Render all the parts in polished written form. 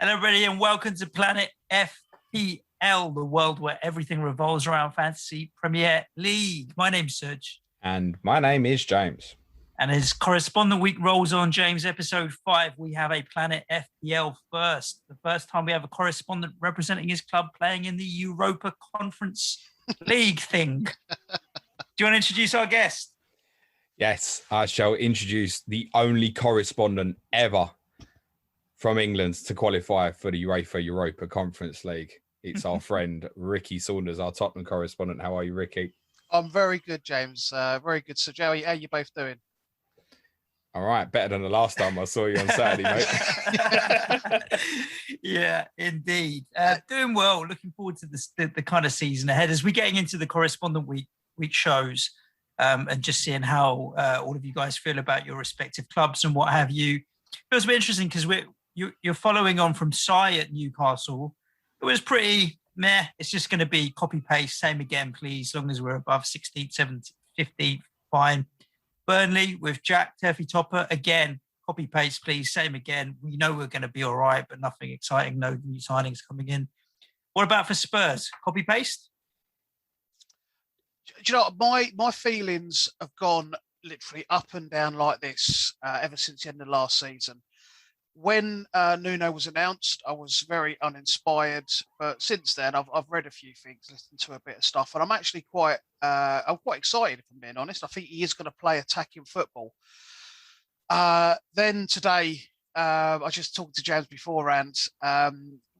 Hello, everybody, and welcome to Planet FPL, the world where everything revolves around Fantasy Premier League. My name's Suj. And my name is James. And as Correspondent Week rolls on, James, episode 5, we have a Planet FPL first. The first time we have a correspondent representing his club playing in the Europa Conference League thing. Do you want to introduce our guest? Yes, I shall introduce the only correspondent ever from England to qualify for the UEFA Europa Conference League. It's our friend Ricky Saunders, our Tottenham correspondent. How are you, Ricky? I'm very good, James. Very good. So, Joey, how are you both doing? All right, better than the last time I saw you on Saturday, mate. Yeah, indeed. Doing well. Looking forward to the kind of season ahead as we're getting into the correspondent week shows and just seeing how all of you guys feel about your respective clubs and what have you. It was a bit interesting because you're following on from Sai at Newcastle. It was pretty meh. It's just going to be copy-paste, same again, please, as long as we're above 16th, 17th, 15th, fine. Burnley with Jack, Turfy Topper, again, copy-paste, please, same again. We know we're going to be all right, but nothing exciting, no new signings coming in. What about for Spurs? Copy-paste? Do you know what? My feelings have gone literally up and down like this ever since the end of last season. When Nuno was announced, I was very uninspired. But since then, I've read a few things, listened to a bit of stuff, and I'm actually quite excited, if I'm being honest. I think he is going to play attacking football. Then today, I just talked to James beforehand.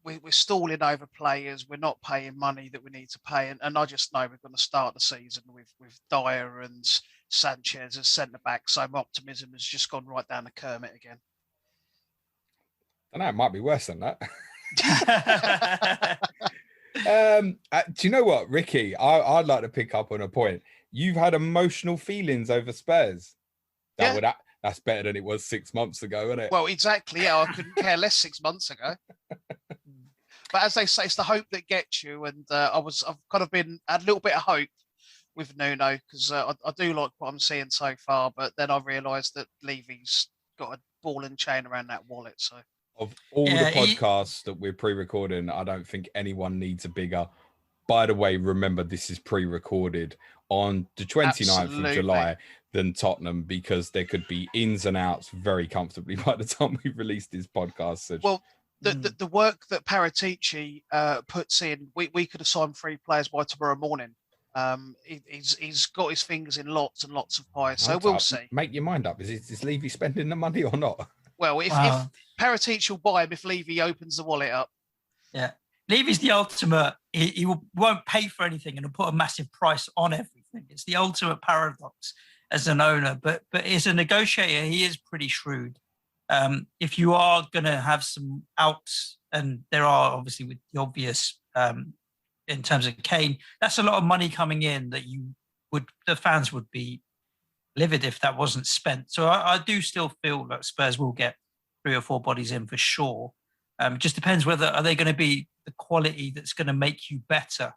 We're stalling over players. We're not paying money that we need to pay, and I just know we're going to start the season with Dyer and Sanchez as centre back. So my optimism has just gone right down the Kermit again. I know it might be worse than that. Do you know what, Ricky? I'd like to pick up on a point. You've had emotional feelings over Spurs. That's better than it was 6 months ago, isn't it? Well, exactly. Yeah, I couldn't care less 6 months ago. But as they say, it's the hope that gets you. And I've kind of had a little bit of hope with Nuno because I do like what I'm seeing so far. But then I realised that Levy's got a ball and chain around that wallet. So. Of all the podcasts that we're pre-recording, I don't think anyone needs a bigger. By the way, remember this is pre-recorded on the 29th of July than Tottenham because there could be ins and outs very comfortably by the time we release this podcast. So well, the work that Paratici puts in, we could have signed 3 players by tomorrow morning. He's got his fingers in lots and lots of pies, so we'll see. Make your mind up. Is Levy spending the money or not? Well, if Paratici will buy him if Levy opens the wallet up. Yeah. Levy's the ultimate. He won't pay for anything and he'll put a massive price on everything. It's the ultimate paradox as an owner. But as a negotiator, he is pretty shrewd. If you are going to have some outs, and there are obviously with the obvious in terms of Kane, that's a lot of money coming in that the fans would be livid if that wasn't spent. So I do still feel that Spurs will get 3 or 4 bodies in for sure. It just depends whether are they going to be the quality that's going to make you better,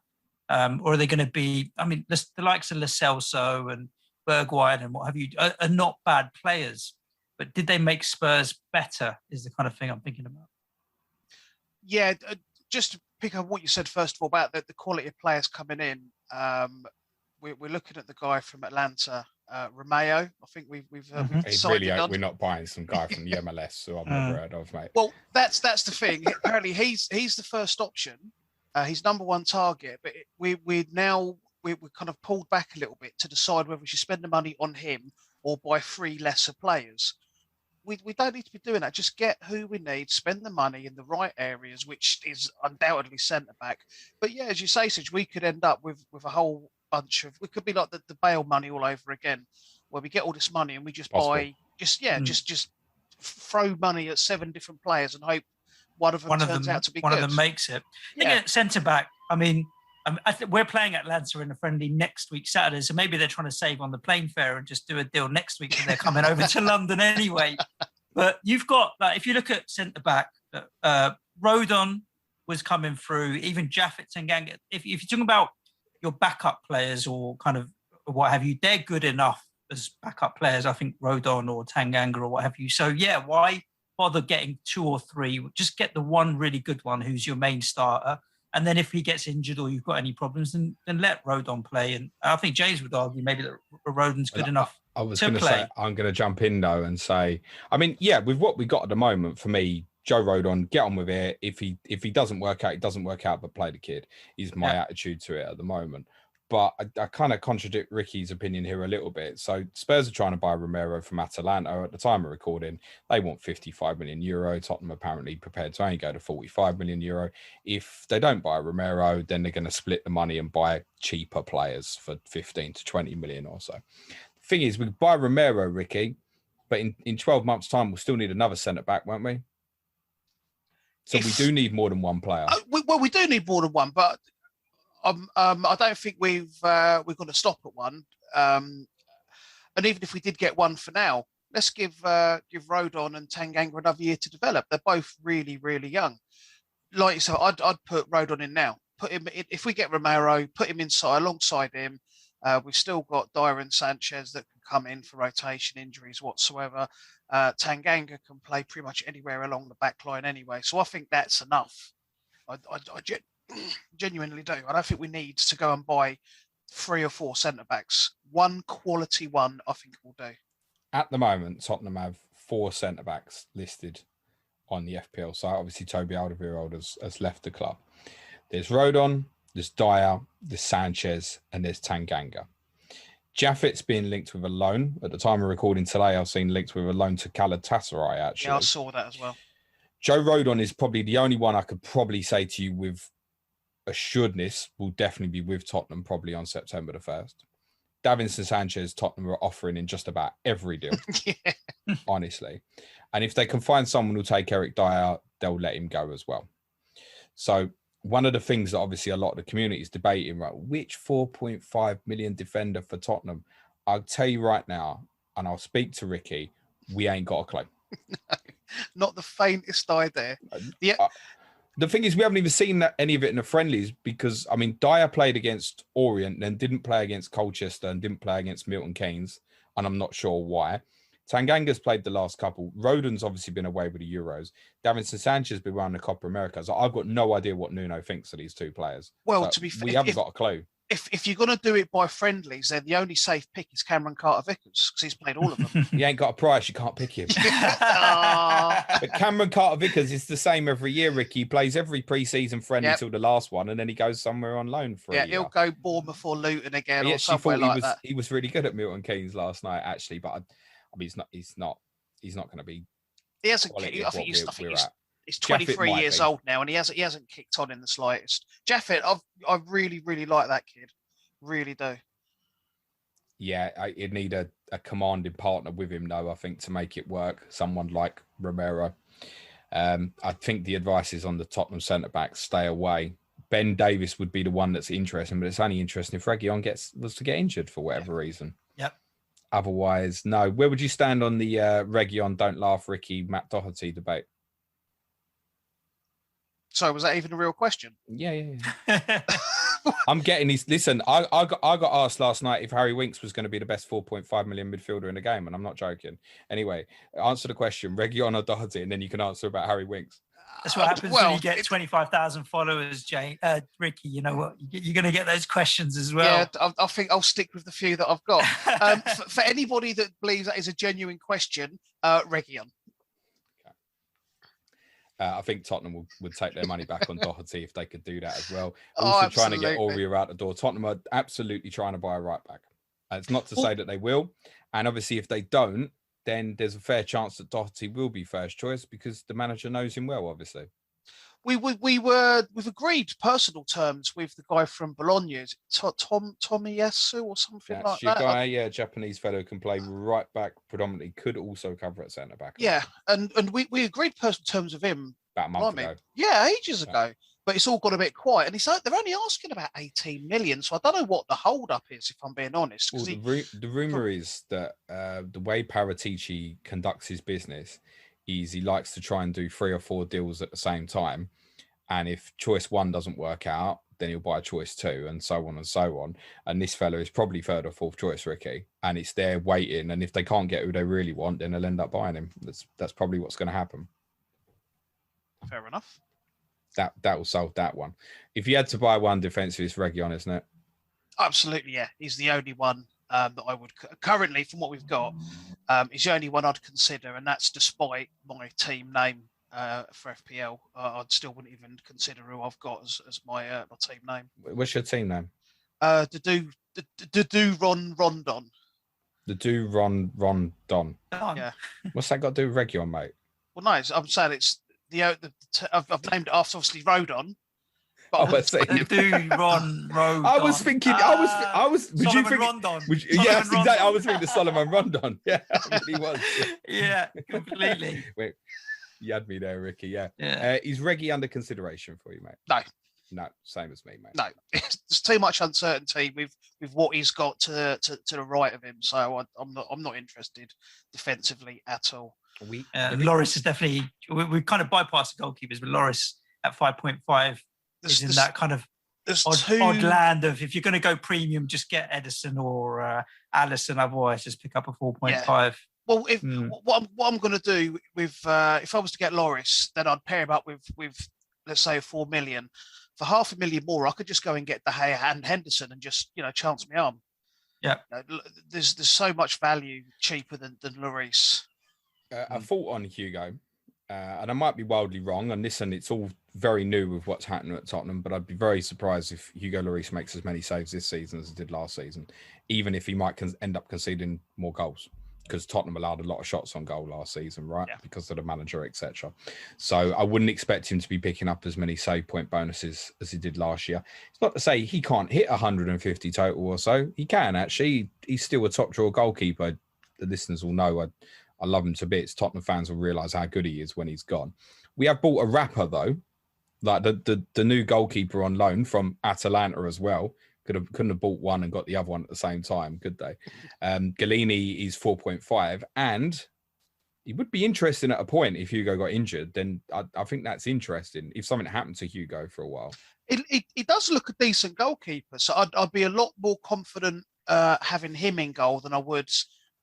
or are they going to be? I mean, the likes of Lo Celso and Bergwijn and what have you are not bad players, but did they make Spurs better? Is the kind of thing I'm thinking about. Yeah, just to pick up what you said first of all about the quality of players coming in. We're looking at the guy from Atlanta. Romeo, I think we've decided really we're not buying some guy from the MLS who I've never heard of, mate. Well, that's the thing. Apparently, he's the first option. He's number 1 target, but we're kind of pulled back a little bit to decide whether we should spend the money on him or buy 3 lesser players. We don't need to be doing that. Just get who we need, spend the money in the right areas, which is undoubtedly centre back. But yeah, as you say, Suj, we could end up with a whole bunch of, we could be like the Bale money all over again, where we get all this money and we just buy, just throw money at 7 different players and hope one of them turns out to be good. One of them makes it. Yeah. Centre back. I mean, I think we're playing Atlanta in a friendly next week Saturday, so maybe they're trying to save on the plane fare and just do a deal next week when they're coming over to London anyway. But you've got, like, if you look at centre back, Rodon was coming through, even Jaffet Tanganga. If you're talking about your backup players or kind of what have you, they're good enough as backup players. I think Rodon or Tanganga or what have you. So yeah, why bother getting 2 or 3. Just get the one really good one who's your main starter. And then if he gets injured or you've got any problems, then let Rodon play. And I think James would argue maybe that Rodon's good enough. I was going to say, I'm going to jump in though and say, I mean, yeah, with what we got at the moment, for me, Joe Rodon, get on with it. If he doesn't work out, he doesn't work out, but play the kid is my attitude to it at the moment. But I kind of contradict Ricky's opinion here a little bit. So Spurs are trying to buy Romero from Atalanta. At the time of recording, they want 55 million euro. Tottenham apparently prepared to only go to 45 million euro. If they don't buy Romero, then they're going to split the money and buy cheaper players for 15 to 20 million or so. The thing is, we buy Romero, Ricky, but in 12 months' time, we'll still need another centre-back, won't we? So we do need more than one player. Well, we do need more than one, but I don't think we've got to stop at one. And even if we did get one for now, let's give Rodon and Tanganga another year to develop. They're both really, really young. Like you said, I'd put Rodon in now. Put him in, if we get Romero, put him inside alongside him. We've still got Dyer and Sanchez that can come in for rotation, injuries whatsoever. Tanganga can play pretty much anywhere along the back line anyway. So I think that's enough. I genuinely do. I don't think we need to go and buy 3 or 4 centre-backs. One quality one, I think will do. At the moment, Tottenham have 4 centre-backs listed on the FPL site. Obviously, Toby Alderweireld has left the club. There's Rodon, there's Dyer, there's Sanchez, and there's Tanganga. Jaffet's being linked with a loan. At the time of recording today, I've seen linked with a loan to Galatasaray, actually. Yeah, I saw that as well. Joe Rodon is probably the only one I could probably say to you with assuredness will definitely be with Tottenham probably on September the 1st. Davinson Sanchez, Tottenham are offering in just about every deal, honestly. And if they can find someone who'll take Eric Dyer, they'll let him go as well. So one of the things that obviously a lot of the community is debating, right, which 4.5 million defender for Tottenham? I'll tell you right now, and I'll speak to Ricky, we ain't got a clue. Not the faintest idea. The thing is, we haven't even seen any of it in the friendlies because, I mean, Dyer played against Orient, then didn't play against Colchester and didn't play against Milton Keynes, and I'm not sure why. Tanganga's played the last couple. Rodon's obviously been away with the Euros. Davinson Sanchez been around the Copa America. So I've got no idea what Nuno thinks of these 2 players. Well, so to be fair, we haven't got a clue. If you're going to do it by friendlies, then the only safe pick is Cameron Carter-Vickers because he's played all of them. He ain't got a price. You can't pick him. But Cameron Carter-Vickers is the same every year, Ricky. He plays every pre-season friendly until the last one, and then he goes somewhere on loan for a year. He'll go Bournemouth or Luton again or somewhere like that. He was really good at Milton Keynes last night, actually, but I mean, he's not going to be. He hasn't. I think he's 23 years old now, and he hasn't kicked on in the slightest. Jaffet, I really, really like that kid. Really do. Yeah, you'd need a commanding partner with him, though, I think, to make it work. Someone like Romero. I think the advice is on the Tottenham centre-backs, stay away. Ben Davis would be the one that's interesting, but it's only interesting if Reguilon was to get injured for whatever reason. Yep. Otherwise, no. Where would you stand on the Reguilon, don't laugh, Ricky, Matt Doherty debate? So was that even a real question? Yeah. I'm getting these. Listen, I got asked last night if Harry Winks was going to be the best 4.5 million midfielder in the game, and I'm not joking. Anyway, answer the question, Reguilon or Doherty, and then you can answer about Harry Winks. That's what happens when you get 25,000 followers, Ricky. You know what? You're going to get those questions as well. Yeah, I think I'll stick with the few that I've got. For anybody that believes that is a genuine question, Reguilon. I think Tottenham would take their money back on Doherty if they could do that as well. Also trying to get Aurier out the door. Tottenham are absolutely trying to buy a right back. It's not to say that they will. And obviously, if they don't, then there's a fair chance that Doherty will be first choice because the manager knows him well, obviously. We've agreed personal terms with the guy from Bologna, Tomiyasu or something like that. That's your guy, yeah, Japanese fellow, can play right back predominantly, could also cover at centre back. Yeah, and we agreed personal terms with him about a month ago. Yeah, ages ago. But it's all got a bit quiet, and they're only asking about 18 million. So I don't know what the hold up is, if I'm being honest. Well, the rumor is that the way Paratici conducts his business is he likes to try and do 3 or 4 deals at the same time. And if choice 1 doesn't work out, then he'll buy choice 2, and so on and so on. And this fella is probably 3rd or 4th choice, Ricky, and it's there waiting. And if they can't get who they really want, then they'll end up buying him. That's probably what's going to happen. Fair enough. That will solve that one. If you had to buy one defensive, it's Reguilon, isn't it? Absolutely, yeah. He's the only one that I would currently, from what we've got, he's the only one I'd consider, and that's despite my team name for FPL. I'd still wouldn't even consider who I've got as my my team name. What's your team name? The Do Ron Rondon. The Do Ron Rondon. Yeah. What's that got to do with Reguilon, mate? Well, no, I'm saying it's I've named it after obviously Rodon. But Ron. I was thinking. I was. Would you think? Rondon. Yes, exactly. I was thinking the Solomon Rondon. Yeah, he was. Yeah, completely. Wait, you had me there, Ricky. Yeah. Yeah. Is Reggie under consideration for you, mate? No, same as me, mate. No, there's too much uncertainty with what he's got to the right of him. So I'm not interested defensively at all. Lloris is definitely. We kind of bypassed the goalkeepers, but Lloris at 5.5 is in that kind of odd land of, if you're going to go premium, just get Ederson or Alisson. Otherwise, just pick up a 4.5. Yeah. Well, what I'm going to do with if I was to get Lloris, then I'd pair him up with let's say 4 million. For $500,000 more, I could just go and get De Gea and Henderson and just chance me arm. Yeah, there's so much value cheaper than Lloris. A thought on Hugo, and I might be wildly wrong on this, and it's all very new with what's happening at Tottenham, but I'd be very surprised if Hugo Lloris makes as many saves this season as he did last season, even if he might end up conceding more goals, because Tottenham allowed a lot of shots on goal last season, right? Yeah. Because of the manager, etc. So I wouldn't expect him to be picking up as many save point bonuses as he did last year. It's not to say he can't hit 150 total or so. He can, actually. He's still a top drawer goalkeeper. The listeners will know I love him to bits. Tottenham fans will realise how good he is when he's gone. We have bought a rapper, though, like the new goalkeeper on loan from Atalanta as well. Couldn't have bought one and got the other one at the same time, could they? Galini is 4.5, and it would be interesting at a point if Hugo got injured. Then I think that's interesting if something happened to Hugo for a while. It does look a decent goalkeeper, so I'd be a lot more confident having him in goal than I would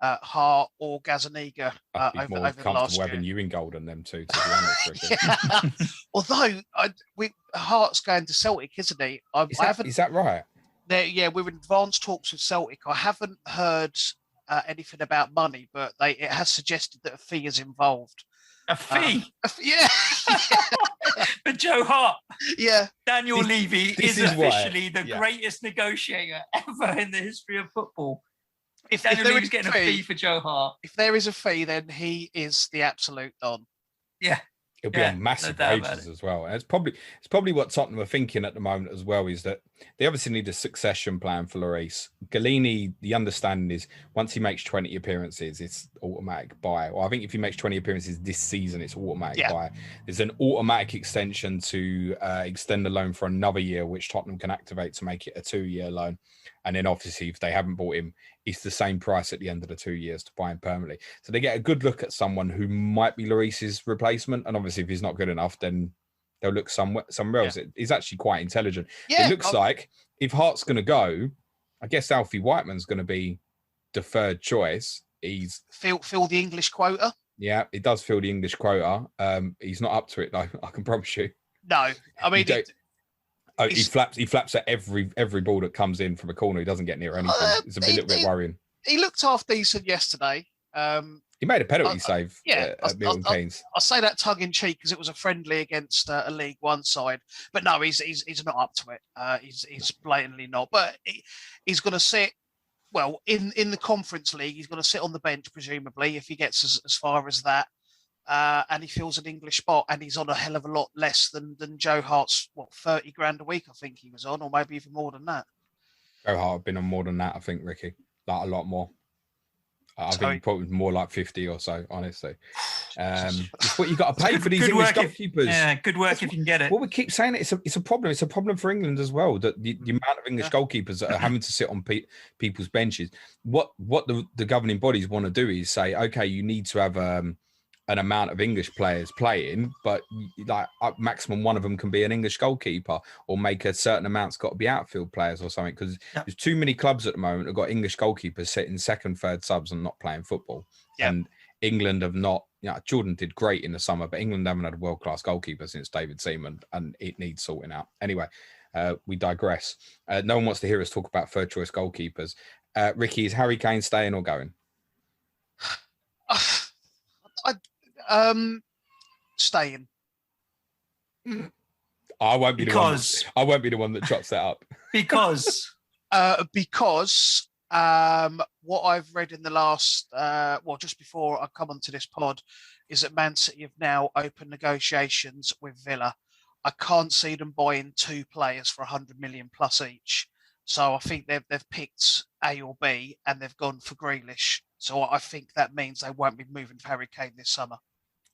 Hart or Gazzaniga over more last comfortable year. having you in goal than them two, to be honest. Although Hart's going to Celtic, isn't he? Is that right? We're in advanced talks with Celtic. I haven't heard anything about money, but it has suggested that a fee is involved. A fee? Yeah. For Joe Hart. Yeah. Daniel Levy is officially the greatest negotiator ever in the history of football. If Daniel Levy's getting a fee for Joe Hart. If there is a fee, then he is the absolute Don. Yeah. It'll be on massive wages as well. And it's probably what Tottenham are thinking at the moment as well, is that they obviously need a succession plan for Lloris. Galini, the understanding is once he makes 20 appearances, it's automatic buy. Or I think if he makes 20 appearances this season, it's automatic buy. There's an automatic extension to extend the loan for another year, which Tottenham can activate to make it a 2-year loan. And then obviously, if they haven't bought him, it's the same price at the end of the 2 years to buy him permanently. So they get a good look at someone who might be Lloris's replacement. And obviously, if he's not good enough, then they'll look somewhere else. Yeah. He's actually quite intelligent. Yeah, it looks like if Hart's going to go, I guess Alfie Whiteman's going to be the third choice. He's fill the English quota. Yeah, he does fill the English quota. He's not up to it, though. I can promise you. No, I mean... he flaps at every ball that comes in from a corner. He doesn't get near anything. It's a little bit worrying. He looked half decent yesterday. He made a penalty save at Milton Keynes. I say that tongue in cheek because it was a friendly against a League One side. But no, he's not up to it. He's blatantly not. But he's going to sit. Well, in the Conference League, he's going to sit on the bench presumably if he gets as far as that. And he fills an English spot, and he's on a hell of a lot less than Joe Hart's 30 grand a week. I think he was on, or maybe even more than that. Joe Hart have been on more than that, I think, Ricky. Like a lot more. I think probably more like 50 or so, honestly. It's what you got to pay for these English goalkeepers. Yeah, good work if you can get it. Well, we keep saying it's a problem. It's a problem for England as well, that the amount of English goalkeepers that are having to sit on people's benches. What the governing bodies want to do is say, okay, you need to have an amount of English players playing, but like maximum one of them can be an English goalkeeper, or make a certain amount's got to be outfield players or something, because there's too many clubs at the moment that have got English goalkeepers sitting second, third subs and not playing football. And England have not, Jordan did great in the summer, but England haven't had a world-class goalkeeper since David Seaman, and it needs sorting out. Anyway, we digress. No one wants to hear us talk about third choice goalkeepers. Ricky, is Harry Kane staying or going? Staying. I won't be the one that chops that up. Because what I've read in the last, just before I come onto this pod, is that Man City have now opened negotiations with Villa. I can't see them buying 2 players for 100 million plus each. So I think they've picked A or B, and they've gone for Grealish. So I think that means they won't be moving for Harry Kane this summer.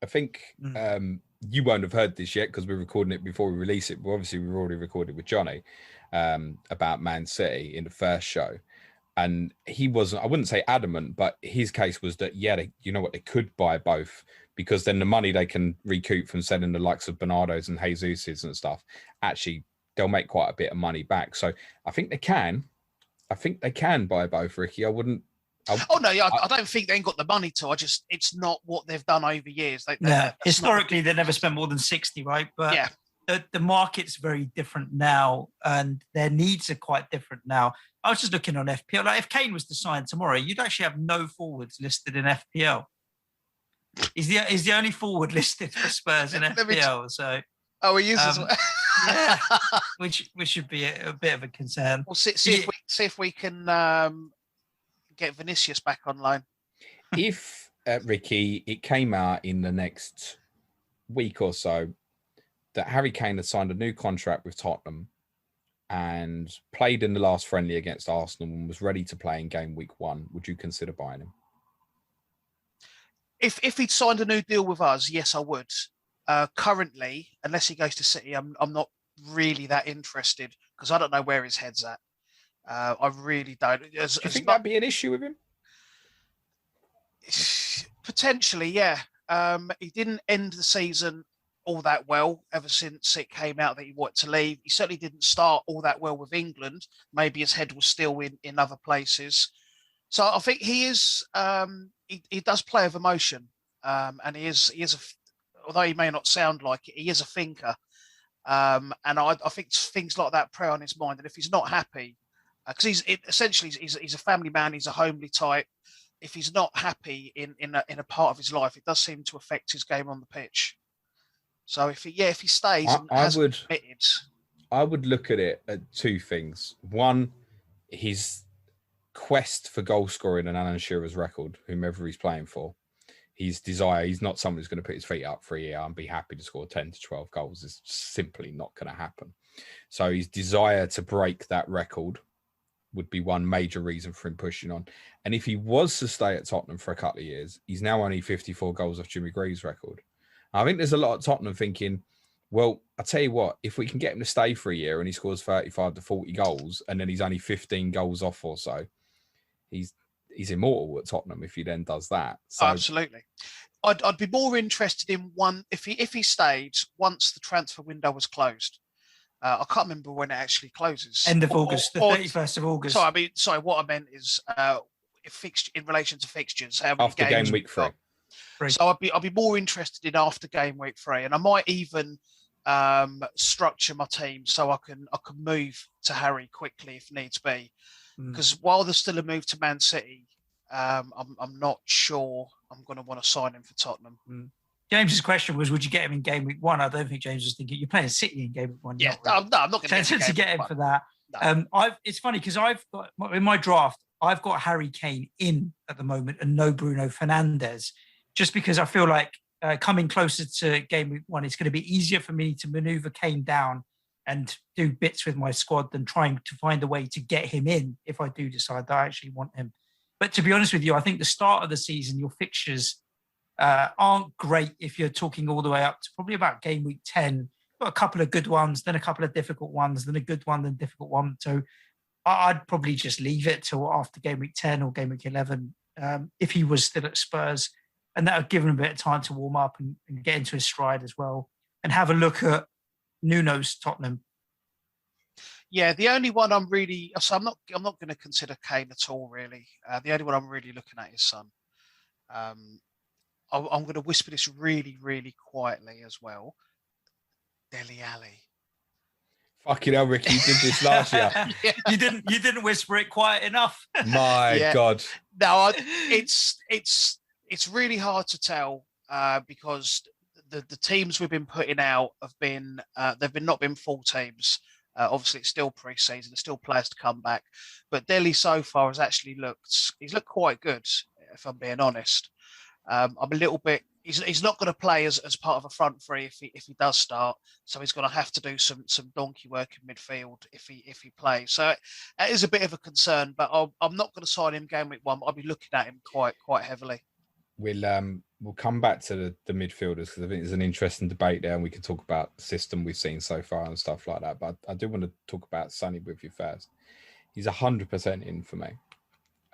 I think you won't have heard this yet because we're recording it before we release it. But obviously, we've already recorded with Johnny about Man City in the first show. And he wasn't, I wouldn't say adamant, but his case was that, they could buy both, because then the money they can recoup from selling the likes of Bernardo's and Jesus's and stuff, actually, they'll make quite a bit of money back. So I think they can. Buy both, Ricky. I don't think they ain't got the money to. It's not what they've done over years. Historically, they never spent more than 60, right? But the market's very different now, and their needs are quite different now. I was just looking on FPL. Like, if Kane was to sign tomorrow, you'd actually have no forwards listed in FPL. He's the only forward listed for Spurs in FPL. So he is as well. Yeah, which should be a bit of a concern. We'll see if we can get Vinicius back on loan. If Ricky, it came out in the next week or so that Harry Kane had signed a new contract with Tottenham and played in the last friendly against Arsenal and was ready to play in game week 1, would you consider buying him? If he'd signed a new deal with us, yes, I would. Currently, unless he goes to City, I'm not really that interested, because I don't know where his head's at. I really don't. Do you think that'd be an issue with him? Potentially, yeah. He didn't end the season all that well ever since it came out that he wanted to leave. He certainly didn't start all that well with England. Maybe his head was still in other places. So I think he is. He does play with emotion, and he is although he may not sound like it, he is a thinker. And I think things like that prey on his mind. And if he's not happy, because he's a family man, he's a homely type. If he's not happy in a part of his life, it does seem to affect his game on the pitch. So if he stays, I would look at it at 2 things. One, his quest for goal scoring and Alan Shearer's record, whomever he's playing for. His desire, he's not someone who's going to put his feet up for a year and be happy to score 10 to 12 goals. It's simply not going to happen. So his desire to break that record would be one major reason for him pushing on. And if he was to stay at Tottenham for a couple of years, he's now only 54 goals off Jimmy Greaves' record. I think there's a lot of Tottenham thinking, well, I'll tell you what, if we can get him to stay for a year and he scores 35 to 40 goals and then he's only 15 goals off or so, he's immortal at Tottenham if he then does that. So, absolutely. I'd be more interested in one if he stayed once the transfer window was closed. I can't remember when it actually closes. End of August, the 31st of August. Sorry, what I meant is in relation to fixtures. How many after games game week 3. So I'd be more interested in after game week 3, and I might even structure my team so I can move to Harry quickly if needs be. Because while there's still a move to Man City, I'm not sure I'm going to want to sign him for Tottenham. James's question was, would you get him in game week 1? I don't think James was thinking you're playing City in game week 1. Yeah, I'm not going to get him for that. No. It's funny because I've got in my draft, I've got Harry Kane in at the moment and no Bruno Fernandes, just because I feel like coming closer to game week 1, it's going to be easier for me to maneuver Kane down and do bits with my squad than trying to find a way to get him in if I do decide that I actually want him. But to be honest with you, I think the start of the season, your fixtures aren't great if you're talking all the way up to probably about game week 10. Got a couple of good ones, then a couple of difficult ones, then a good one, then a difficult one. So I'd probably just leave it till after game week 10 or game week 11 if he was still at Spurs. and that would give him a bit of time to warm up and get into his stride as well, and have a look at Nuno's Tottenham. Yeah, the only one I'm not going to consider Kane at all, really. The only one I'm really looking at is Son. I'm going to whisper this really, really quietly as well. Dele Alli. Fucking hell, Ricky, you did this last year. Yeah. You didn't whisper it quiet enough. My God. No, it's really hard to tell because the teams we've been putting out have been not been full teams. Obviously, it's still pre-season. There's still players to come back, but Dele so far has actually looked quite good. If I'm being honest, I'm a little bit. He's not going to play as part of a front three if he does start. So he's going to have to do some donkey work in midfield if he plays. So it is a bit of a concern, but I'm not going to sign him game week 1. I'll be looking at him quite heavily. We'll come back to the midfielders because I think there's an interesting debate there, and we can talk about the system we've seen so far and stuff like that. But I do want to talk about Sonny with you first. He's 100% in for me.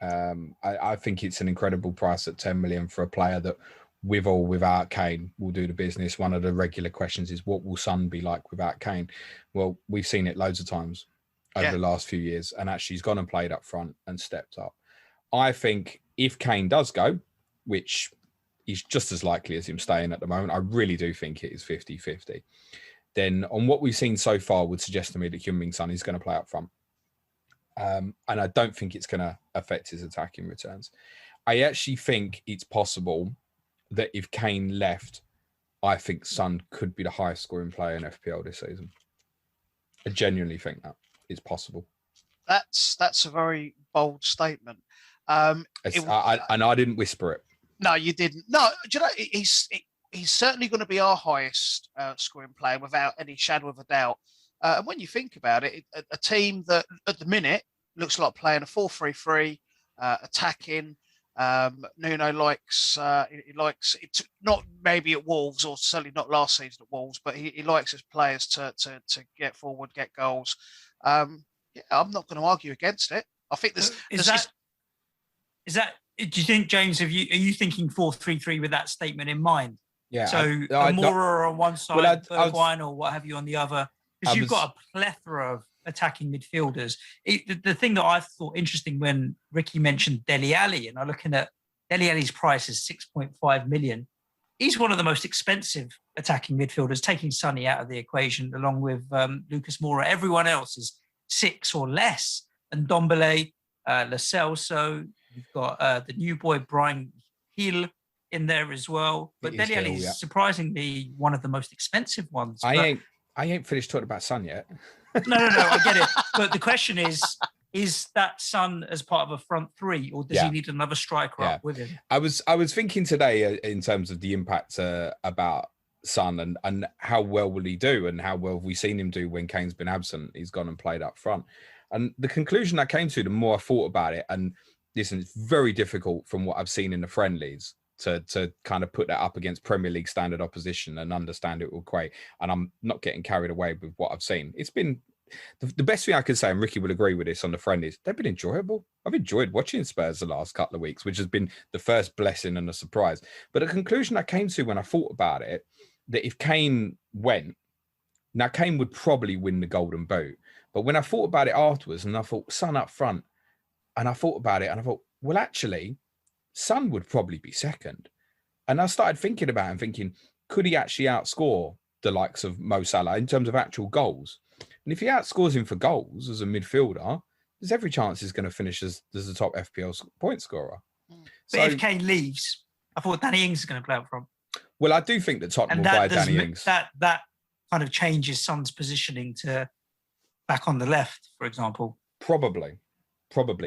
I think it's an incredible price at 10 million for a player that, with or without Kane, will do the business. One of the regular questions is, what will Son be like without Kane? Well, we've seen it loads of times over the last few years, and actually he's gone and played up front and stepped up. I think if Kane does go, which is just as likely as him staying at the moment, I really do think it is 50-50, then on what we've seen so far would suggest to me that Heung-Min Son is going to play up front. And I don't think it's going to affect his attacking returns. I actually think it's possible that if Kane left, I think Son could be the highest scoring player in FPL this season. I genuinely think that it's possible. That's a very bold statement. And I didn't whisper it. No, you didn't. No, do you know, he's certainly going to be our highest scoring player without any shadow of a doubt. And when you think about it, a team that at the minute looks like playing a 4-3-3, attacking. Nuno likes it, not maybe at Wolves, or certainly not last season at Wolves, but he likes his players to get forward, get goals. I'm not going to argue against it. I think this is that. Do you think, James? Are you thinking 4-3-3 with that statement in mind? Yeah. So Amora on one side, Bergwijn or what have you on the other, because you've got a plethora of attacking midfielders. The thing that I thought interesting when Ricky mentioned Dele Alli, and I'm looking at Dele Alli's price is 6.5 million. He's one of the most expensive attacking midfielders, taking Sonny out of the equation, along with Lucas Moura. Everyone else is 6 or less, and Ndombele, Lo Celso. You've got the new boy Brian Hill in there as well. But Dele Alli is surprisingly one of the most expensive ones. I ain't finished talking about Son yet. No, I get it. But the question is that Son as part of a front three, or does he need another striker up with him? I was thinking today in terms of the impact about Son and how well will he do, and how well have we seen him do when Kane's been absent. He's gone and played up front. And the conclusion I came to, the more I thought about it, and listen, it's very difficult from what I've seen in the friendlies to kind of put that up against Premier League standard opposition and understand it will equate. And I'm not getting carried away with what I've seen. It's been the best thing I can say, and Ricky will agree with this on the friendlies, they've been enjoyable. I've enjoyed watching Spurs the last couple of weeks, which has been the first blessing and a surprise. But the conclusion I came to when I thought about it, that if Kane went, now Kane would probably win the Golden Boot. But when I thought about it afterwards, and I thought Son up front, and I thought about it, and I thought, well, actually, Son would probably be second. And I started thinking about it and thinking, could he actually outscore the likes of Mo Salah in terms of actual goals? And if he outscores him for goals as a midfielder, there's every chance he's going to finish as the top FPL point scorer. But if Kane leaves, I thought Danny Ings is going to play up front. Well, I do think that Tottenham will buy Danny Ings. That kind of changes Son's positioning to back on the left, for example. Probably.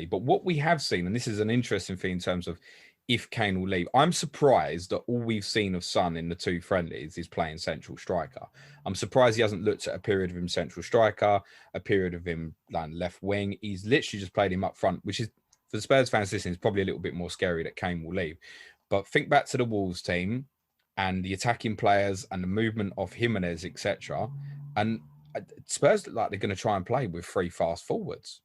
But what we have seen, and this is an interesting thing in terms of if Kane will leave, I'm surprised that all we've seen of Son in the two friendlies is playing central striker. I'm surprised he hasn't looked at a period of him central striker, a period of him left wing. He's literally just played him up front, which is, for the Spurs fans listening, is probably a little bit more scary that Kane will leave. But think back to the Wolves team and the attacking players and the movement of Jimenez, etc. And Spurs look like they're going to try and play with 3 fast forwards.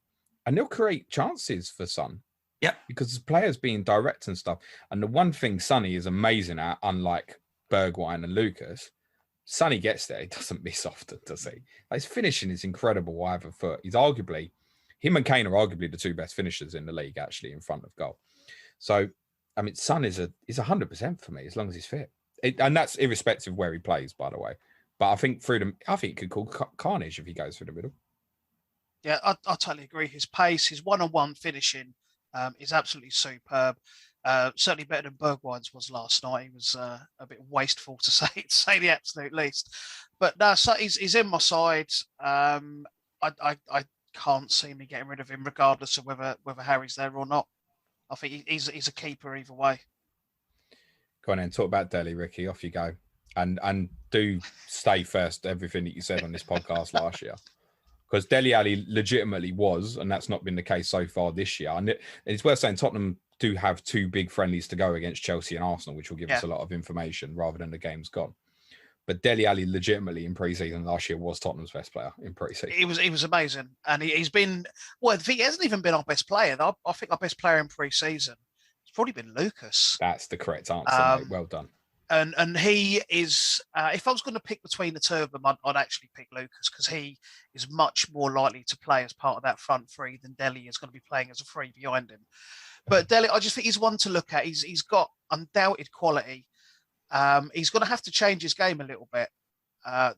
And they'll create chances for Son. Yeah, because the players being direct and stuff. And the one thing Sonny is amazing at, unlike Bergwijn and Lucas, Sonny gets there. He doesn't miss often, does he? Like, his finishing is incredible either foot. Him and Kane are arguably the two best finishers in the league, actually, in front of goal. So, I mean, Son is 100% for me, as long as he's fit. And that's irrespective of where he plays, by the way. But I think he could call carnage if he goes through the middle. Yeah, I totally agree. His pace, his one-on-one finishing is absolutely superb. Certainly better than Bergwijn's was last night. He was a bit wasteful to say the absolute least. But no, so he's in my side. I can't see me getting rid of him, regardless of whether Harry's there or not. I think he's a keeper either way. Go on then, talk about Dele, Ricky. Off you go, and do stay first. Everything that you said on this podcast last year. Because Dele Alli legitimately was, and that's not been the case so far this year. And it's worth saying Tottenham do have two big friendlies to go against Chelsea and Arsenal, which will give us a lot of information rather than the game's gone. But Dele Alli legitimately in pre-season last year was Tottenham's best player in pre-season. He was amazing. And he's been, well, he hasn't even been our best player. I think our best player in pre-season has probably been Lucas. That's the correct answer, mate. Well done. And he is, if I was going to pick between the two of them, I'd actually pick Lucas, because he is much more likely to play as part of that front three than Dele is going to be playing as a free behind him. But Dele, I just think he's one to look at. He's got undoubted quality. He's going to have to change his game a little bit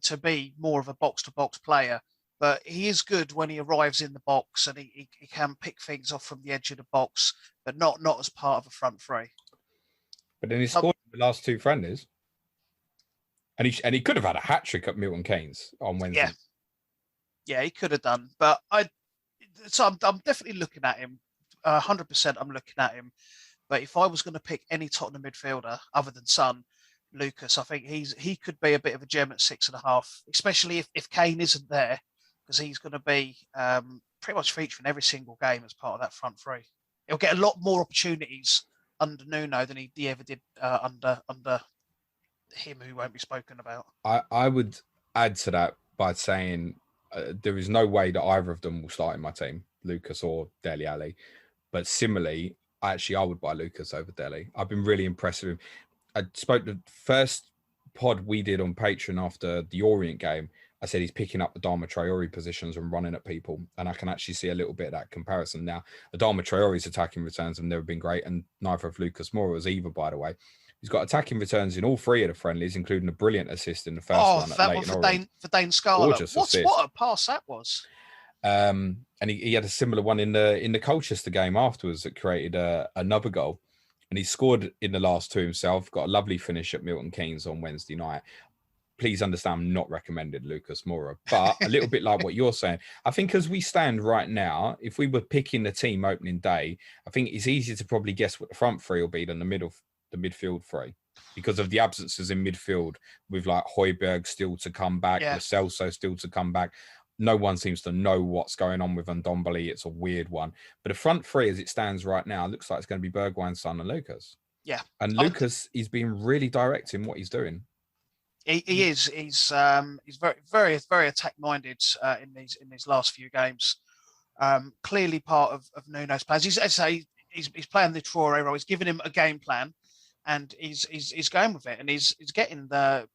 to be more of a box-to-box player. But he is good when he arrives in the box, and he can pick things off from the edge of the box, but not as part of a front three. But then he scored the last two friendlies, and he could have had a hat trick at Milton Keynes on Wednesday. Yeah, he could have done. But I'm definitely looking at him. 100%, I'm looking at him. But if I was going to pick any Tottenham midfielder other than Son, Lucas, I think he could be a bit of a gem at 6.5, especially if Kane isn't there, because he's going to be pretty much featuring every single game as part of that front three. He'll get a lot more opportunities under Nuno than he ever did under him, who won't be spoken about. I would add to that by saying there is no way that either of them will start in my team, Lucas or Dele Alli. But similarly, I would buy Lucas over Dele. I've been really impressed with him. I spoke the first pod we did on Patreon after the Orient game. I said he's picking up Adama Traore positions and running at people. And I can actually see a little bit of that comparison now. Adama Traore's attacking returns have never been great, and neither of Lucas Moura's either, by the way. He's got attacking returns in all three of the friendlies, including a brilliant assist in the first one. That one for Dane Scarlett. What a pass that was. And he had a similar one in the Colchester game afterwards that created another goal. And he scored in the last two himself, got a lovely finish at Milton Keynes on Wednesday night. Please understand, I'm not recommended Lucas Moura, but a little bit like what you're saying. I think as we stand right now, if we were picking the team opening day, I think it's easier to probably guess what the front three will be than the midfield three, because of the absences in midfield, with like Højbjerg still to come back, Lo Celso still to come back. No one seems to know what's going on with Ndombele. It's a weird one. But the front three, as it stands right now, looks like it's going to be Bergwijn, Son, and Lucas. Yeah. And Lucas is being really direct in what he's doing. He is. He's very, very, very attack-minded in these last few games. Clearly part of Nuno's plans. He's playing the Traore role. He's giving him a game plan, and he's going with it, and he's getting the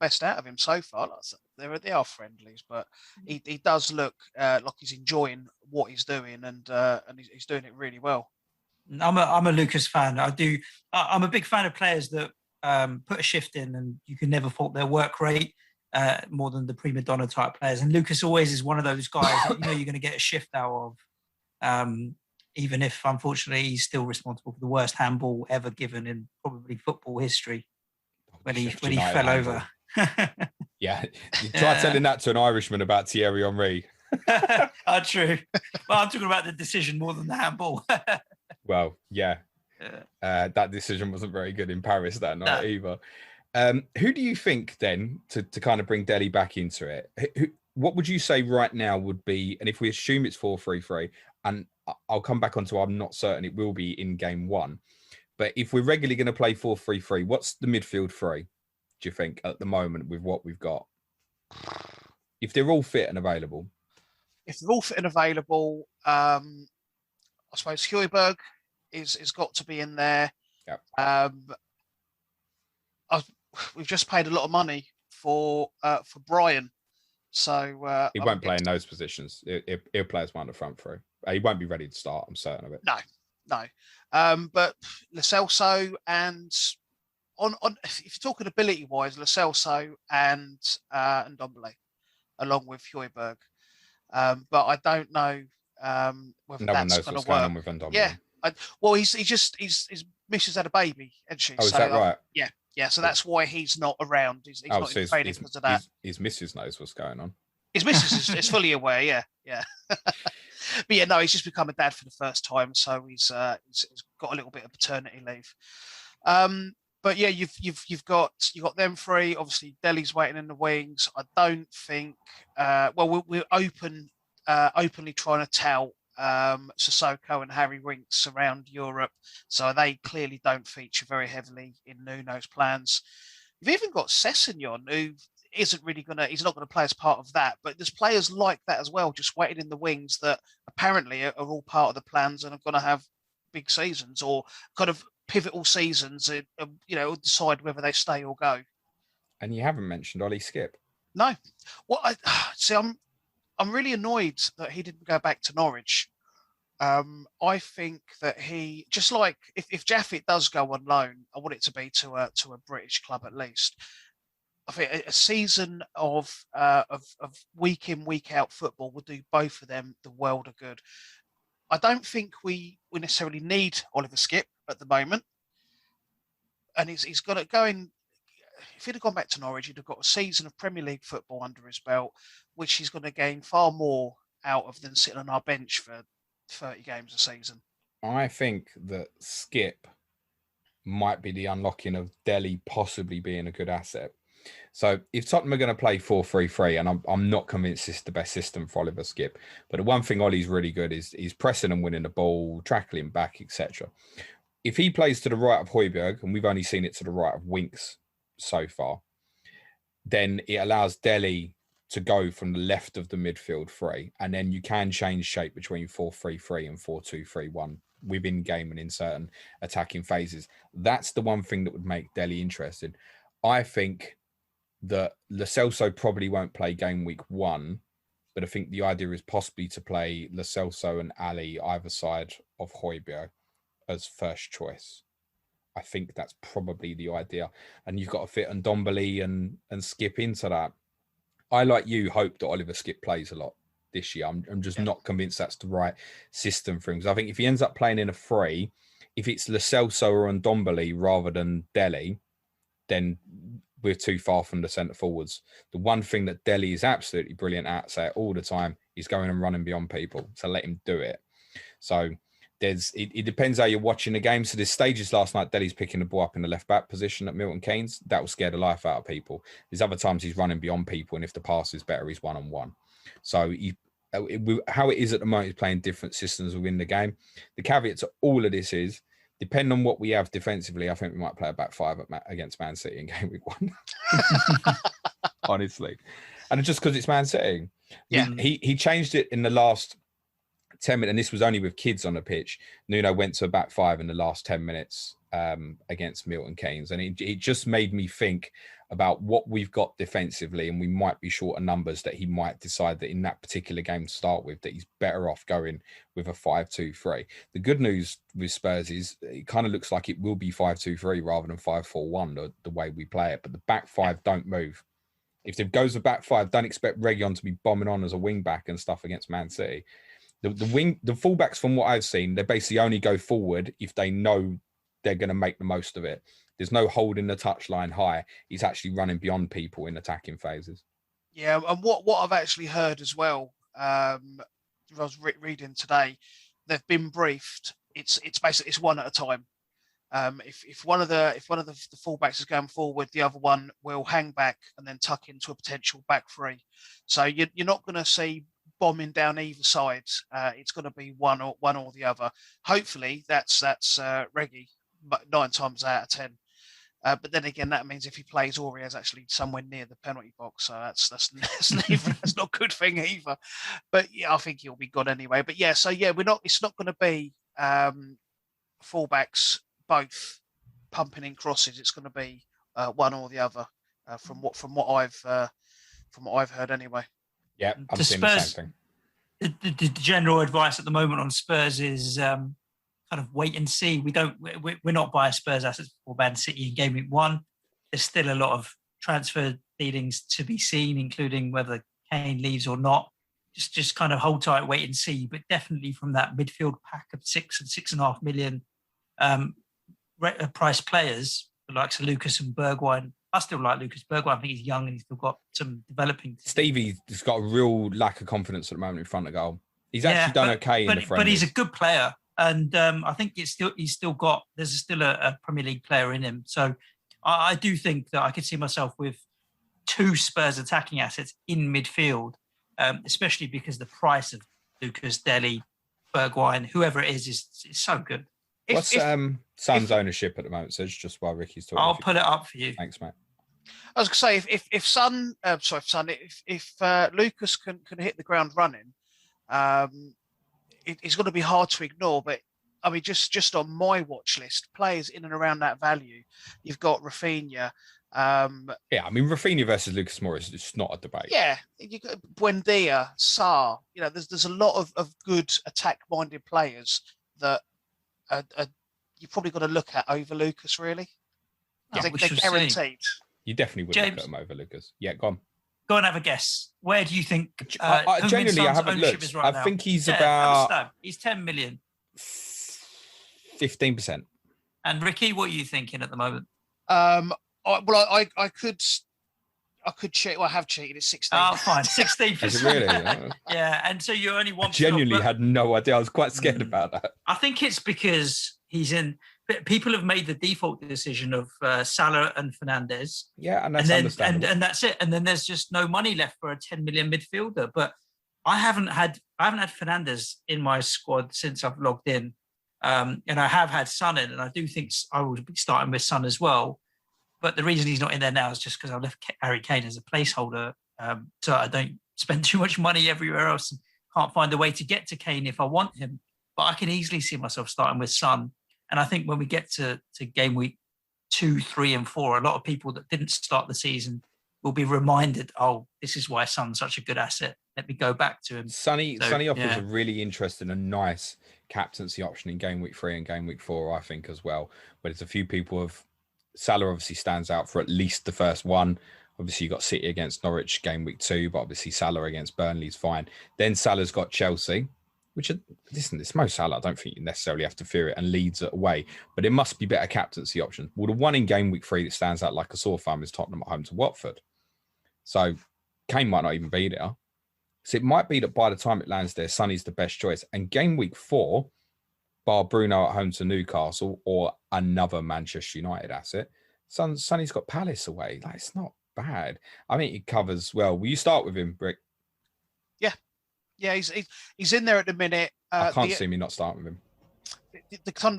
best out of him so far. They are friendlies, but he does look like he's enjoying what he's doing, and he's doing it really well. I'm a Lucas fan. I'm a big fan of players that put a shift in, and you can never fault their work rate more than the prima donna type players. And Lucas always is one of those guys that you're going to get a shift out of, even if unfortunately he's still responsible for the worst handball ever given in probably football history when he fell over. Yeah, you try telling that to an Irishman about Thierry Henry. True. Well, I'm talking about the decision more than the handball. Well, yeah. That decision wasn't very good in Paris that night either. Who do you think then, to kind of bring Dele back into it, what would you say right now would be, and if we assume it's 4-3-3, and I'll come back onto, I'm not certain it will be in game one, but if we're regularly going to play 4-3-3, what's the midfield three, do you think, at the moment with what we've got? If they're all fit and available. If they're all fit and available, I suppose Højbjerg is got to be in there. Yep. We've just paid a lot of money for Brian, so he won't play in those positions. He'll play as one of the front three. He won't be ready to start. I'm certain of it. No. But Lo Celso and on if you're talking ability wise, Lo Celso and Ndombele, along with Højbjerg. But I don't know whether no that's one knows going what's to work. going on with Ndombele. Yeah. Well, his missus had a baby, hasn't she? Oh, is that right? Yeah. So that's why he's not around. He's not in training because of that. His missus knows what's going on. His missus is fully aware. Yeah. But yeah, no, he's just become a dad for the first time, so he's got a little bit of paternity leave. But yeah, you've got them three. Obviously, Dele's waiting in the wings. I don't think. We're openly trying to tout Sissoko and Harry Winks around Europe, so they clearly don't feature very heavily in Nuno's plans. You've even got Sessegnon, who he's not going to play as part of that, but there's players like that as well, just waiting in the wings that apparently are all part of the plans and are going to have big seasons or kind of pivotal seasons, decide whether they stay or go. And you haven't mentioned Ollie Skip. No. Well, I'm really annoyed that he didn't go back to Norwich. I think that he, just like if Jaffet does go on loan, I want it to be to a British club at least. I think a season of week in, week out football would do both of them the world of good. I don't think we necessarily need Oliver Skip at the moment. And he's got to go in. If he'd have gone back to Norwich, he'd have got a season of Premier League football under his belt, which he's going to gain far more out of than sitting on our bench for 30 games a season. I think that Skip might be the unlocking of Dele possibly being a good asset. So if Tottenham are going to play 4-3-3, and I'm not convinced this is the best system for Oliver Skip, but the one thing Ollie's really good is pressing and winning the ball, tackling back, etc. If he plays to the right of Højbjerg, and we've only seen it to the right of Winks so far, then it allows Dele to go from the left of the midfield three, and then you can change shape between 4-3-3 and 4-2-3-1 within game and in certain attacking phases. That's the one thing that would make Dele interesting. I think that Lo Celso probably won't play game week 1, but I think the idea is possibly to play Lo Celso and Ali either side of Højbjerg as first choice. I think that's probably the idea. And you've got to fit Ndombele and Skip into that. I, like you, hope that Oliver Skip plays a lot this year. I'm just not convinced that's the right system for him. Because I think if he ends up playing in a 3, if it's Lo Celso or Ndombele rather than Dele, then we're too far from the centre forwards. The one thing that Dele is absolutely brilliant at, say it all the time, is going and running beyond people. So let him do it. So it depends how you're watching the game. So there's stages last night, Dele's picking the ball up in the left back position at Milton Keynes. That will scare the life out of people. There's other times he's running beyond people, and if the pass is better, he's one-on-one. So how it is at the moment, he's playing different systems within the game. The caveat to all of this is, depending on what we have defensively, I think we might play a back 5 against Man City in game week 1. Honestly. And just because it's Man City. Yeah. He changed it in the last 10 minutes, and this was only with kids on the pitch. Nuno went to a back 5 in the last 10 minutes against Milton Keynes. And it just made me think about what we've got defensively, and we might be short of numbers, that he might decide that in that particular game to start with, that he's better off going with a 5-2-3. The good news with Spurs is it kind of looks like it will be 5-2-3 rather than 5-4-1, the way we play it. But the back 5 don't move. If it goes to back 5, don't expect Reguilon to be bombing on as a wing back and stuff against Man City. The fullbacks, from what I've seen, they basically only go forward if they know they're going to make the most of it. There's no holding the touchline high. He's actually running beyond people in attacking phases. Yeah, and what I've actually heard as well, I was reading today, they've been briefed. It's basically one at a time. If one of the fullbacks is going forward, the other one will hang back and then tuck into a potential back 3. So you're not going to see bombing down either side. It's going to be one or the other. Hopefully that's Reggie, but 9 times out of 10. But then again, that means if he plays, Aurier's actually somewhere near the penalty box, so that's not a good thing either. But yeah, I think he'll be good anyway. But yeah, so yeah, it's not going to be fullbacks both pumping in crosses, it's going to be one or the other. From what I've heard anyway. Yeah, I'm seeing the same thing. The general advice at the moment on Spurs is kind of wait and see. We're not buying Spurs assets before Man City in game week 1. There's still a lot of transfer dealings to be seen, including whether Kane leaves or not. Just kind of hold tight, wait and see. But definitely from that midfield pack of 6 and 6.5 million price players, the likes of Lucas and Bergwijn. I still like Lucas Bergwijn. I think he's young and he's still got some developing. Stevie's got a real lack of confidence at the moment in front of goal. He's actually done okay in the friendlies. But he's a good player, and I think there's still a Premier League player in him. So I do think that I could see myself with 2 Spurs attacking assets in midfield, especially because the price of Lucas, Dele, Bergwijn, whoever it is so good. What's Son's ownership at the moment, Suj, just while Ricky's talking? I'll put it up for you. Thanks, mate. I was going to say, if Lucas can hit the ground running, it's going to be hard to ignore. But I mean, just on my watch list, players in and around that value, you've got Rafinha. I mean, Rafinha versus Lucas Moura is just not a debate. Yeah, you got Buendia, Sarr. There's a lot of good attack-minded players that you've probably got to look at over Lucas, really. They're guaranteed. You definitely would look at them over Lucas. Yeah, go on. Go and have a guess. Where do you think genuinely, I haven't looked. I think he's about... He's 10 million. 15%. And Ricky, what are you thinking at the moment? I could cheat. Well, I have cheated. It's 16. Oh, fine. 16%. Is it really? Yeah. And so you only want... I genuinely had no idea. I was quite scared about that. I think it's because he's in... People have made the default decision of Salah and Fernandes. Yeah, and that's understandable. And that's it. And then there's just no money left for a 10 million midfielder. But I haven't had Fernandes in my squad since I've logged in. And I have had Son in, and I do think I will be starting with Son as well. But the reason he's not in there now is just because I left Harry Kane as a placeholder, so I don't spend too much money everywhere else and can't find a way to get to Kane if I want him. But I can easily see myself starting with Son. And I think when we get to game week 2, 3, and 4, a lot of people that didn't start the season will be reminded, oh, this is why Son's such a good asset. Let me go back to him. Sonny offers a really interesting and nice captaincy option in game week 3 and game week 4, I think, as well. But there's a few people have... Salah obviously stands out for at least the first one. Obviously, you got City against Norwich game week 2, but obviously Salah against Burnley is fine. Then Salah's got Chelsea, which, listen, it's Mo Salah. I don't think you necessarily have to fear it, and Leeds away. But it must be better captaincy options. Well, the one in game week 3 that stands out like a sore thumb is Tottenham at home to Watford. So Kane might not even be there. So it might be that by the time it lands there, Sonny's the best choice. And game week 4, bar Bruno at home to Newcastle or another Manchester United asset, Sonny's got Palace away. Like, it's not bad. I mean, it covers well. Will you start with him, Brick? Yeah, he's in there at the minute. I can't see me not starting with him.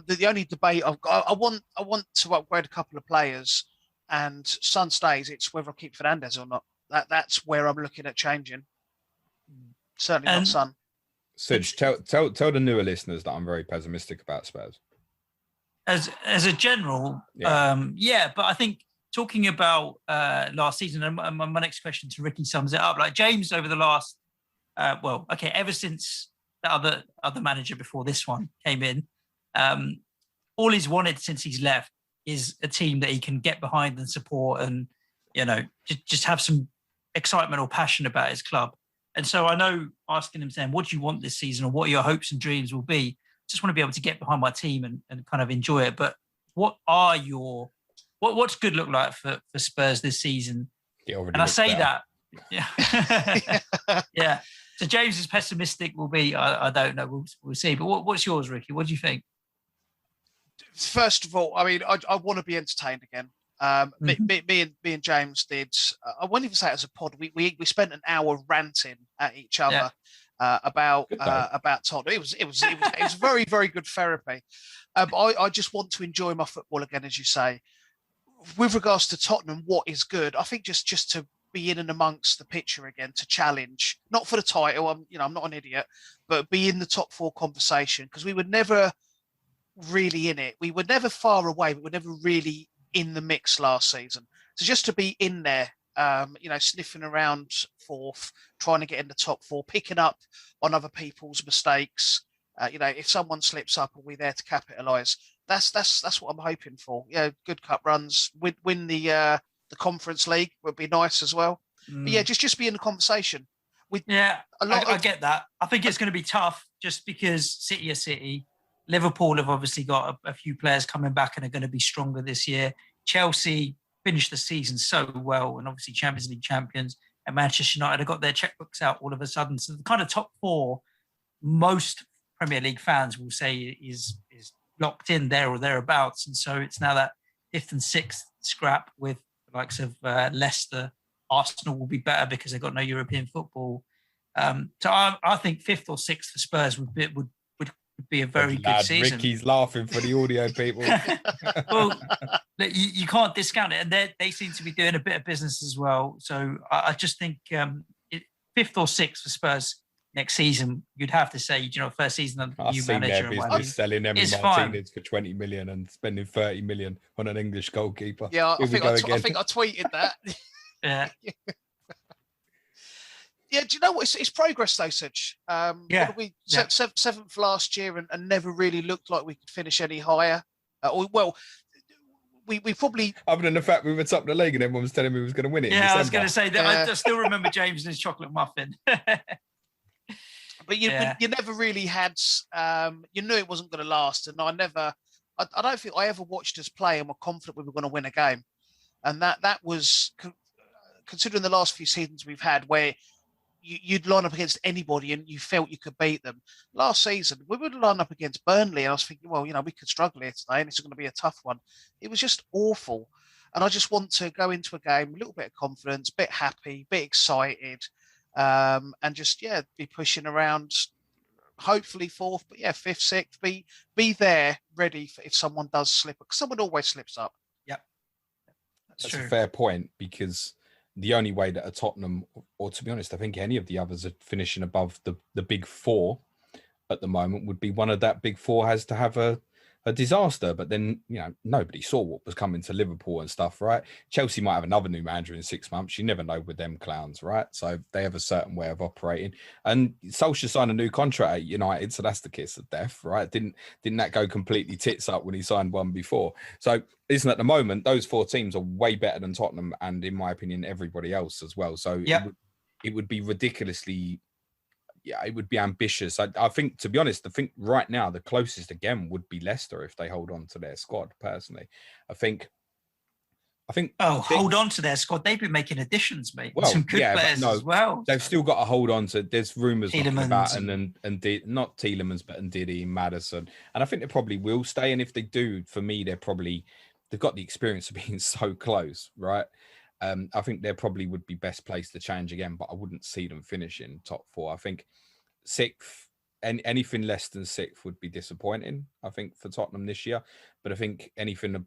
The only debate I've got, I want to upgrade a couple of players, and Son stays. It's whether I keep Fernandes or not. That's where I'm looking at changing. Certainly not Son. Suj, tell the newer listeners that I'm very pessimistic about Spurs. As a general, but I think talking about last season, and my next question to Ricky sums it up. Like James over the last, ever since the other manager before this one came in, all he's wanted since he's left is a team that he can get behind and support, and just have some excitement or passion about his club. And so I know asking him saying, what do you want this season, or what your hopes and dreams will be? Just want to be able to get behind my team and kind of enjoy it. But what's good look like for Spurs this season? And I say that. Yeah. Yeah. So James is pessimistic will be, I don't know. We'll see. But what's yours, Ricky? What do you think? First of all, I mean, I want to be entertained again. Me and James did. I won't even say it as a pod. We spent an hour ranting at each other about Tottenham. It was very, very good therapy. I just want to enjoy my football again, as you say. With regards to Tottenham, what is good? I think just to be in and amongst the picture again, to challenge, not for the title. I'm not an idiot, but be in the top 4 conversation, because we would never really in it. We were never far away, but we're never really in the mix last season. So just to be in there, sniffing around fourth, trying to get in the top four, picking up on other people's mistakes. If someone slips up, are we there to capitalise? That's what I'm hoping for. Good cup runs, win the Conference League would be nice as well. But yeah, just be in the conversation. I get that. I think it's going to be tough just because City are City. Liverpool have obviously got a few players coming back and are going to be stronger this year. Chelsea finished the season so well and obviously Champions League champions. And Manchester United have got their checkbooks out all of a sudden. So the kind of top four, most Premier League fans will say is locked in there or thereabouts. And so it's now that fifth and sixth scrap with the likes of Leicester. Arsenal will be better because they've got no European football. So I think fifth or sixth for Spurs would be a very good season. Ricky's laughing for the audio people. Well, you can't discount it, and they seem to be doing a bit of business as well. So I just think fifth or sixth for Spurs next season, you'd have to say, first season under the new manager. Their business selling Emi Martinez for 20 million and spending 30 million on an English goalkeeper. Yeah, I think I tweeted that. Yeah. Yeah, do you know what? It's progress though, Suj. Seventh last year and never really looked like we could finish any higher. We probably, other than the fact we were top of the league and everyone was telling me we was going to win it. Yeah, I was going to say that. I still remember James and his chocolate muffin. But you never really had. You knew it wasn't going to last, and I don't think I ever watched us play and were confident we were going to win a game, and that was considering the last few seasons we've had where you'd line up against anybody and you felt you could beat them. Last season, we would line up against Burnley and I was thinking, well, we could struggle here today and it's going to be a tough one. It was just awful. And I just want to go into a game with a little bit of confidence, a bit happy, a bit excited, and just, be pushing around, hopefully fourth, but fifth, sixth, be there ready for if someone does slip, because someone always slips up. Yep. That's a fair point, because the only way that a Tottenham, or to be honest, I think any of the others are finishing above the big four at the moment would be one of that big four has to have a disaster. But then, nobody saw what was coming to Liverpool and stuff, right? Chelsea might have another new manager in 6 months. You never know with them clowns, right? So they have a certain way of operating. And Solskjaer signed a new contract at United, so that's the kiss of death, right? Didn't that go completely tits up when he signed one before? So listen, at the moment, those four teams are way better than Tottenham and, in my opinion, everybody else as well. So it would be ridiculously... it would be ambitious. I think, to be honest, right now the closest again would be Leicester if they hold on to their squad. Personally, I think. Hold on to their squad. They've been making additions, mate. Well, some good players as well. They've still got to hold on to. There's rumours about and not Tielemans, but Ndidi, Maddison, and I think they probably will stay. And if they do, for me, they've got the experience of being so close, right? I think they probably would be best placed to change again, but I wouldn't see them finishing top four. I think sixth, and anything less than sixth would be disappointing, I think, for Tottenham this year. But I think anything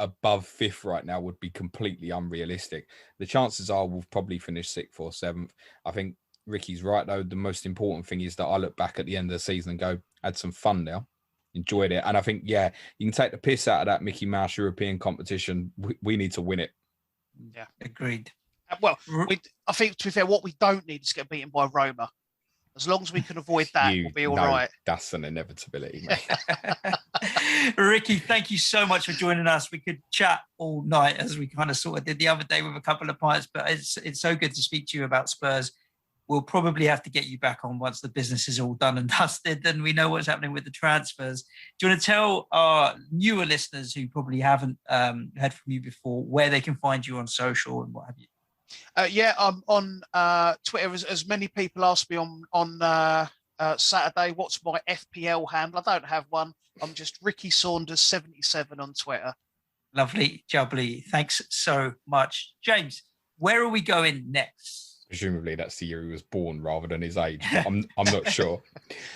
above fifth right now would be completely unrealistic. The chances are we'll probably finish sixth or seventh. I think Ricky's right, though. The most important thing is that I look back at the end of the season and go, had some fun now. Enjoyed it. And I think, you can take the piss out of that Mickey Mouse European competition. We need to win it. Yeah, agreed. Well, I think, to be fair, what we don't need is to get beaten by Roma. As long as we can avoid that, we'll be all right. That's an inevitability, mate. Ricky, thank you so much for joining us. We could chat all night, as we kind of sort of did the other day with a couple of pints, but it's so good to speak to you about Spurs. We'll probably have to get you back on once the business is all done and dusted and we know what's happening with the transfers. Do you want to tell our newer listeners who probably haven't heard from you before where they can find you on social and what have you? I'm on Twitter. As many people asked me on Saturday, what's my FPL handle? I don't have one. I'm just Ricky Saunders 77 on Twitter. Lovely, jubbly. Thanks so much. James, where are we going next? Presumably that's the year he was born rather than his age. I'm not sure.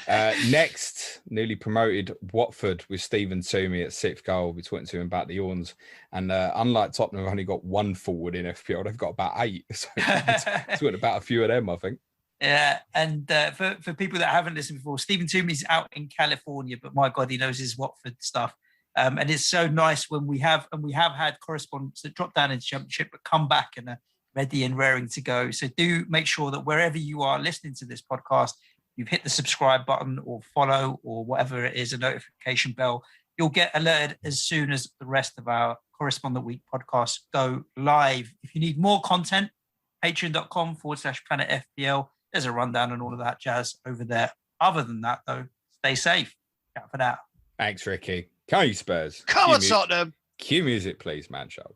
Next, newly promoted Watford with Stephen Toomey at sixth goal. We're talking to him about the Orns. And unlike Tottenham, have only got one forward in FPL. They've got about 8. So it's about a few of them, I think. Yeah, and for people that haven't listened before, Stephen Toomey's out in California, but my God, he knows his Watford stuff. And it's so nice when we have had correspondents that drop down into Championship but come back and are ready and raring to go. So do make sure that wherever you are listening to this podcast, you've hit the subscribe button or follow or whatever it is, a notification bell. You'll get alerted as soon as the rest of our Correspondent Week podcasts go live. If you need more content, patreon.com/Planet FPL. There's a rundown and all of that jazz over there. Other than that, though, stay safe. Out for now. Thanks, Ricky. Come on, you Spurs. Come on, Tottenham. Cue music, please, man. Show.